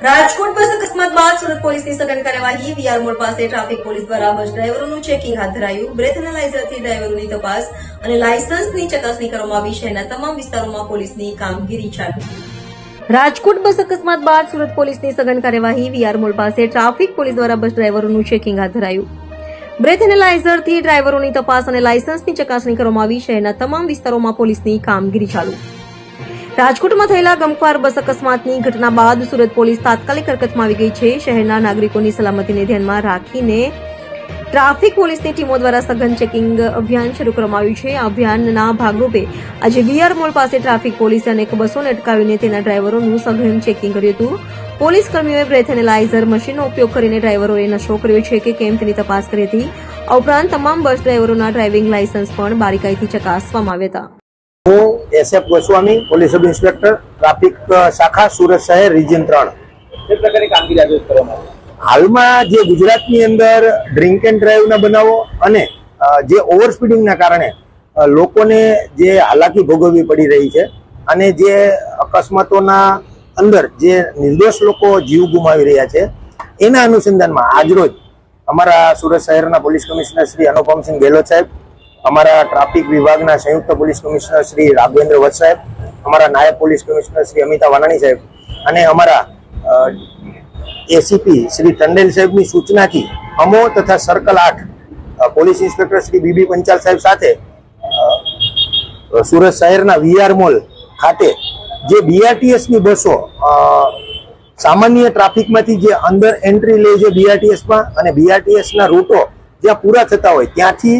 રાજકોટ બસ અકસ્માત બાદ સુરત પોલીસની સઘન કાર્યવાહી વીઆર મોડ પાસે ટ્રાફિક પોલીસ દ્વારા બસ ડ્રાઈવરોનું ચેકિંગ હાથ ધરાયું. બ્રેથ એનાલાઇઝરથી ડ્રાઈવરોની તપાસ અને લાયસન્સની ચકાસણી કરવામાં આવી. શહેરના તમામ વિસ્તારોમાં પોલીસની કામગીરી ચાલુ. રાજકોટ બસ અકસ્માત બાદ સુરત પોલીસની સઘન કાર્યવાહી વીઆર મોડ પાસે ટ્રાફિક પોલીસ દ્વારા બસ ડ્રાઈવરોનું ચેકિંગ હાથ ધરાયું. બ્રેથ એનાલાઇઝરથી ડ્રાઈવરોની તપાસ અને લાયસન્સની ચકાસણી કરવામાં આવી. શહેરના તમામ વિસ્તારોમાં પોલીસની કામગીરી ચાલુ. રાજકોટમાં થયેલા ગમખ્વાર બસ અકસ્માતની ઘટના બાદ સુરત પોલીસ તાત્કાલિક હરકતમાં આવી ગઈ છે. શહેરના નાગરિકોની સલામતીને ધ્યાનમાં રાખીને ટ્રાફિક પોલીસની ટીમો દ્વારા સઘન ચેકિંગ અભિયાન શરૂ કરવામાં આવ્યું છે. આ અભિયાનના ભાગરૂપે આજે વીઆર મોલ પાસે ટ્રાફિક પોલીસે અનેક બસોને અટકાવીને તેના ડ્રાઈવરોનું સઘન ચેકિંગ કર્યું હતું. પોલીસ કર્મીઓએ બ્રેથ એનાલાઇઝર મશીનનો ઉપયોગ કરીને ડ્રાઈવરોએ નશો કર્યો છે કે કેમ તેની તપાસ કરી હતી. આ ઉપરાંત તમામ બસ ડ્રાઈવરોના ડ્રાઇવિંગ લાયસન્સ પણ બારીકાઈથી ચકાસવામાં આવ્યા હતા. હું SF Goswami, police sub inspector, traffic શાખા, સુરત શહેર, રિજિયન 3. એ પ્રકારની કામગીરી આજે કરવામાં આવી. હાલમાં જે ગુજરાતની અંદર ડ્રિંક એન્ડ ડ્રાઈવના બનાવો અને જે ઓવર સ્પીડિંગના કારણે લોકોને જે હાલાકી ભોગવવી પડી રહી છે અને જે અકસ્માતોના અંદર જે નિર્દોષ લોકો જીવ ગુમાવી રહ્યા છે, એના અનુસંધાનમાં આજરોજ અમારા સુરત શહેરના પોલીસ કમિશનર શ્રી અનુપમસિંહ ગેહલોત સાહેબ, અમારા ટ્રાફિક વિભાગના સંયુક્ત પોલીસ કમિશનર શ્રી રાઘવેન્દ્ર વત્સ સાહેબ, અમારા નાયબ પોલીસ કમિશનર શ્રી અમિતા વાનાણી સાહેબ અને અમારા એસીપી શ્રી ટંડેલ સાહેબની સૂચનાથી અમો તથા circle 8 police inspector Shri B B Panchal સાહેબ સાથે સુરત શહેરના વીઆર મોલ ખાતે જે બીઆરટીએસની બસો સામાન્ય ટ્રાફિકમાંથી જે અંદર એન્ટ્રી લે છે બીઆરટીએસમાં અને બીઆરટીએસના રૂટો જ્યાં પૂરા થતા હોય ત્યાંથી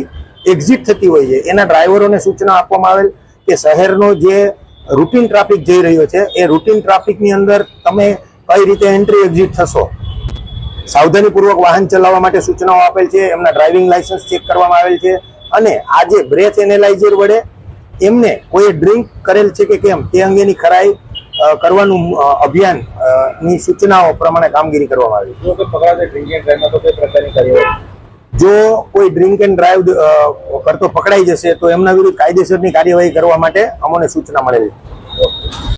એક્ઝિટ થતી હોય છે, એના ડ્રાઈવરોને સૂચના આપવામાં આવેલ કે શહેરનો જે રૂટીન ટ્રાફિક જઈ રહ્યો છે એ રૂટીન ટ્રાફિકની અંદર તમે કઈ રીતે એન્ટ્રી એક્ઝિટ થશો, સાવધાનીપૂર્વક વાહન ચલાવવા માટે સૂચનાઓ આપેલ છે. એમના ડ્રાઇવિંગ લાયસન્સ ચેક કરવામાં આવેલ છે અને આજે બ્રેથ એનાલાઇઝર વડે એમને કોઈ ડ્રિંક કરેલ છે કે કેમ તે અંગેની ખરાઈ કરવાનું અભિયાન ની સૂચનાઓ પ્રમાણે કામગીરી કરવામાં આવી. જો કોઈ પકડાશે ડ્રિંક એન્ડ ડ્રાઈવમાં તો કઈ પ્રકારની કાર્યવાહી? જો કોઈ ડ્રિંક એન્ડ ડ્રાઈવ કરતો પકડાઈ જશે તો એમના વિરુદ્ધ કાયદેસરની કાર્યવાહી કરવા માટે અમને સૂચના મળેલી.